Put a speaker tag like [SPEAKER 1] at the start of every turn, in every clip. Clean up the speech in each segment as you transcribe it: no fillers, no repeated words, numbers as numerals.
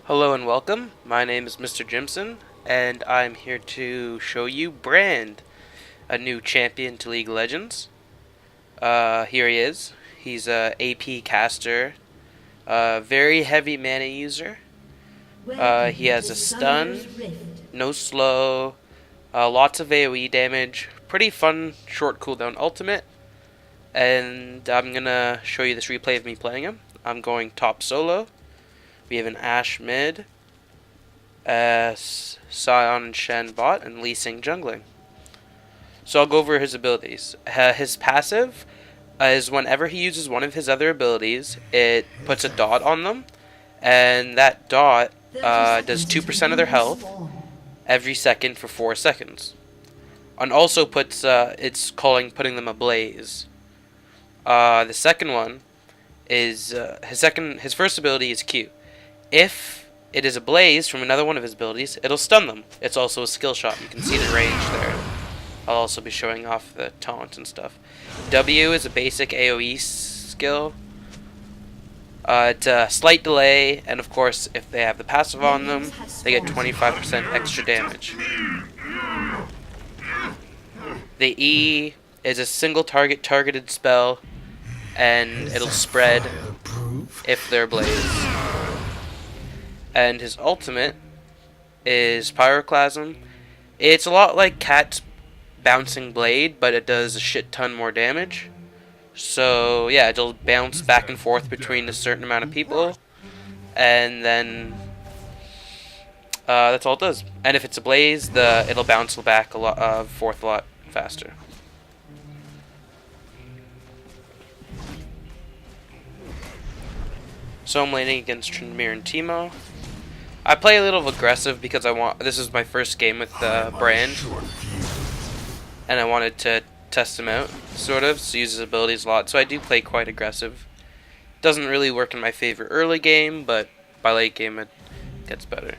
[SPEAKER 1] Hello and welcome. My name is Mr. Jimson, and I'm here to show you Brand, a new champion to League of Legends. Here he is. He's a AP caster, very heavy mana user. He has a stun, no slow, lots of AoE damage, pretty fun short cooldown ultimate, and I'm gonna show you this replay of me playing him. I'm going top solo. We have an Ashe mid, Sion and Shen bot, and Lee Sin jungling. So I'll go over his abilities. His passive is whenever he uses one of his other abilities, it puts a dot on them, and that dot does 2% of their health every second for 4 seconds. And also puts it's putting them ablaze. The second one is his first ability is Q. If it is a blaze from another one of his abilities, it'll stun them. It's also a skill shot. You can see the range there. I'll also be showing off the taunt and stuff. W is a basic AoE skill. It's a slight delay, and of course, if they have the passive on them, they get 25% extra damage. The E is a single targeted spell, and it'll spread if they're blaze. And his ultimate is Pyroclasm. It's a lot like Cat's bouncing blade, but it does a shit ton more damage. So yeah, it'll bounce back and forth between a certain amount of people, and then that's all it does. And if it's a blaze, it'll bounce back forth a lot faster. So I'm laning against Tryndamere and Teemo. I play a little aggressive because this is my first game with Brand, and I wanted to test him out, sort of, so use his abilities a lot, so I do play quite aggressive. Doesn't really work in my favor early game, but by late game it gets better.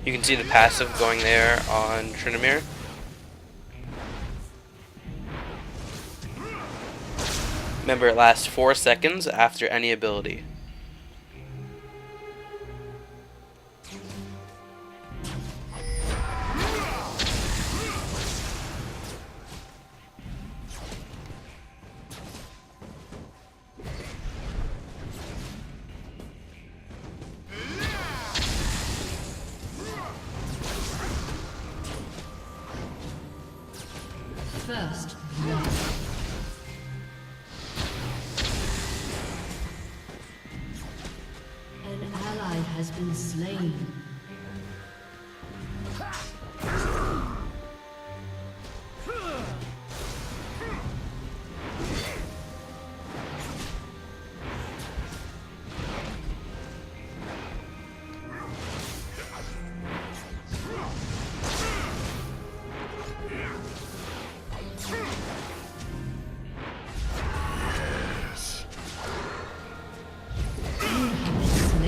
[SPEAKER 1] You can see the passive going there on Tryndamere. Remember, it lasts 4 seconds after any ability.
[SPEAKER 2] First blood. An ally has been slain.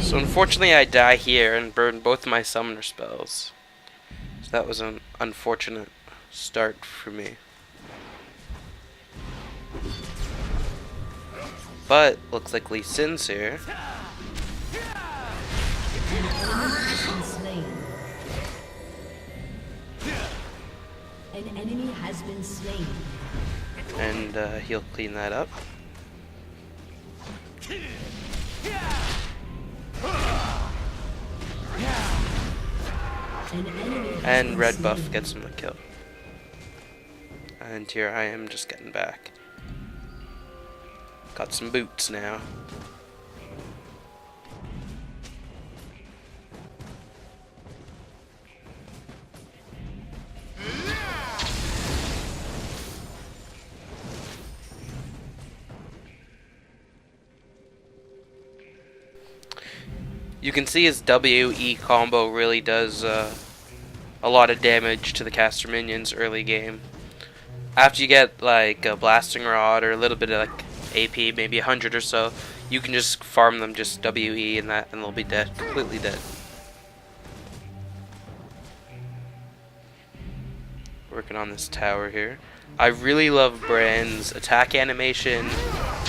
[SPEAKER 1] So unfortunately I die here and burn both my summoner spells. So that was an unfortunate start for me. But looks like Lee Sin's here.
[SPEAKER 2] An enemy has been slain.
[SPEAKER 1] And he'll clean that up. And red buff gets him the kill. And here I am just getting back. Got some boots now. You can see his W-E combo really does a lot of damage to the caster minions early game. After you get like a blasting rod or a little bit of like AP, maybe 100 or so, you can just farm them just WE and that, and they'll be dead, completely dead. Working on this tower here. I really love Brand's attack animation,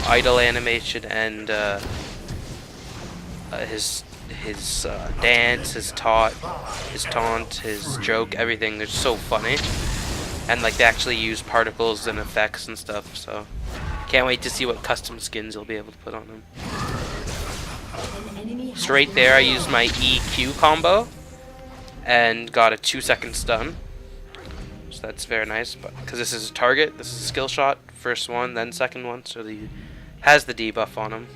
[SPEAKER 1] idle animation, and his dance, his taunt, his joke, everything. They're so funny, and like they actually use particles and effects and stuff. So can't wait to see what custom skins you'll be able to put on them. So right there, I used my EQ combo and got a 2-second stun. So that's very nice, but because this is a target, this is a skill shot. First one, then second one, so he has the debuff on him.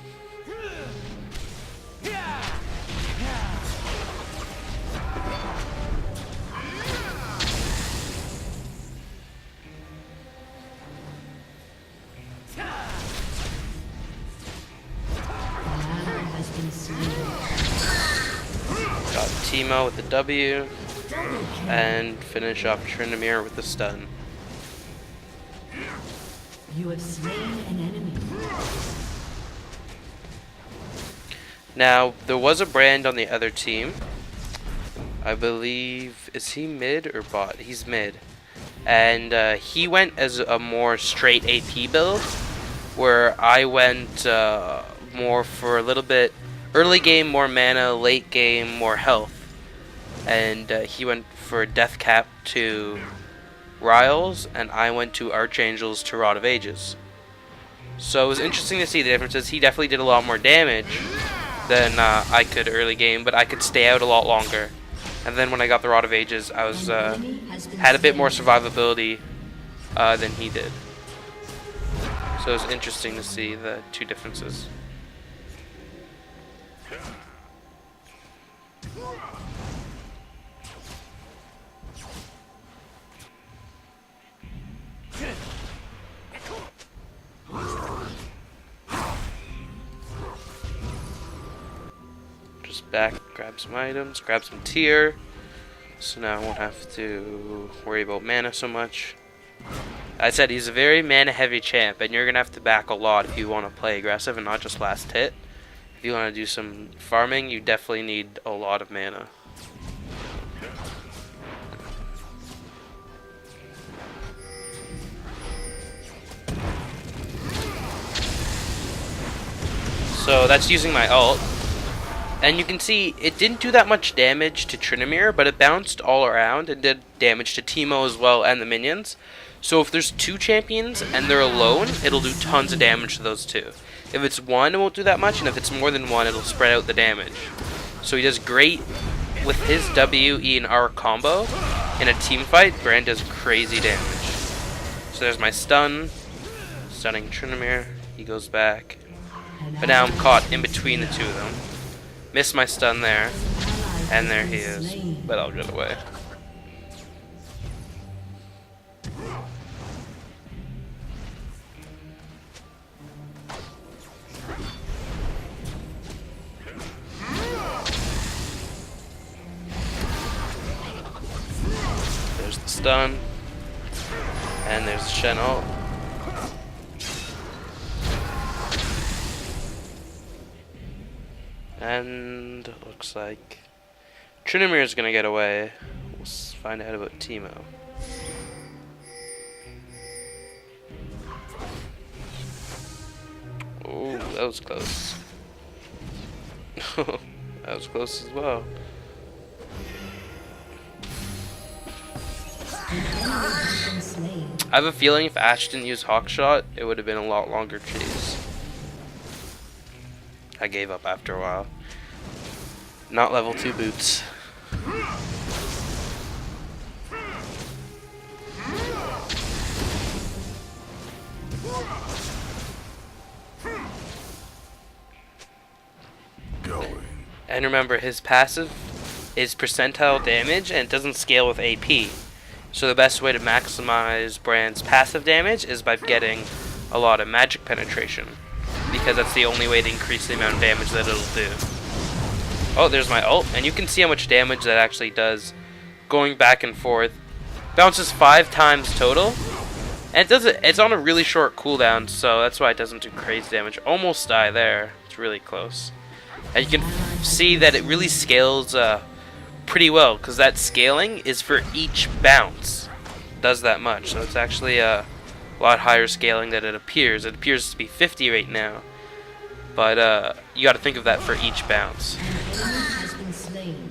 [SPEAKER 1] Got Teemo with the W. And finish off Tryndamere with the stun.
[SPEAKER 2] You have slain an enemy.
[SPEAKER 1] Now, there was a Brand on the other team. I believe, is he mid or bot? He's mid. And he went as a more straight AP build, where I went more for a little bit early game, more mana, late game, more health. And he went for Death Cap to Riles, and I went to Archangels to Rod of Ages. So it was interesting to see the differences. He definitely did a lot more damage than I could early game, but I could stay out a lot longer. And then when I got the Rod of Ages, I was had a bit more survivability than he did. So it was interesting to see the two differences. Just back, grab some items, grab some tier. So now I won't have to worry about mana so much. I said he's a very mana heavy champ, and you're going to have to back a lot if you want to play aggressive and not just last hit. If you want to do some farming, you definitely need a lot of mana. So that's using my ult. And you can see it didn't do that much damage to Tryndamere, but it bounced all around and did damage to Teemo as well and the minions. So if there's two champions and they're alone, it'll do tons of damage to those two. If it's one, it won't do that much, and if it's more than one, it'll spread out the damage. So he does great with his W, E, and R combo. In a team fight, Brand does crazy damage. So there's my stun, stunning Tryndamere. He goes back. But now I'm caught in between the two of them. Missed my stun there, and there he is. But I'll get away. There's the stun, and there's the Shen ult. And it looks like Tryndamere is gonna get away. We'll find out about Teemo. Oh, that was close. That was close as well. I have a feeling if Ash didn't use Hawkshot, it would have been a lot longer chase. I gave up after a while. Not level 2 boots. And remember, his passive is percentile damage and it doesn't scale with AP. So the best way to maximize Brand's passive damage is by getting a lot of magic penetration, because that's the only way to increase the amount of damage that it'll do. Oh, there's my ult, and you can see how much damage that actually does going back and forth. Bounces 5 times total, And it doesn't. It's on a really short cooldown, so that's why it doesn't do crazy damage. Almost die there. It's really close. And you can see that it really scales pretty well, because that scaling is for each bounce. It does that much, so it's actually a lot higher scaling than it appears. It appears to be 50 right now, but you got to think of that for each bounce.
[SPEAKER 2] Has been slain.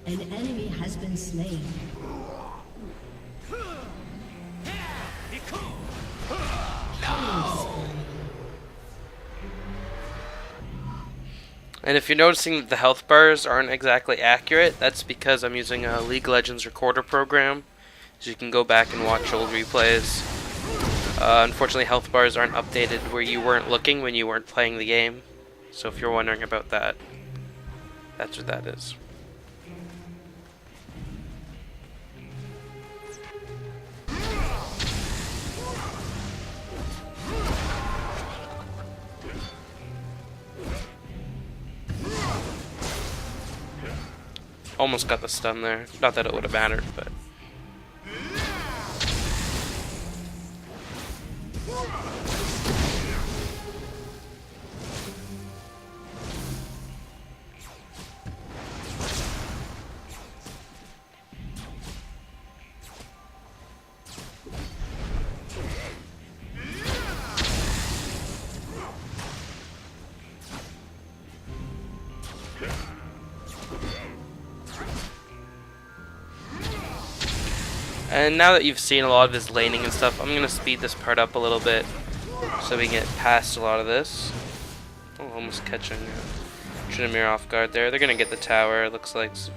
[SPEAKER 2] An enemy has been slain.
[SPEAKER 1] And if you're noticing that the health bars aren't exactly accurate, that's because I'm using a League of Legends recorder program, so you can go back and watch old replays. Unfortunately, health bars aren't updated where you weren't looking when you weren't playing the game. So if you're wondering about that, that's what that is. Almost got the stun there. Not that it would have mattered, but... And now that you've seen a lot of his laning and stuff, I'm going to speed this part up a little bit so we can get past a lot of this. Oh, almost catching Trinamir off guard there. They're going to get the tower, it looks like.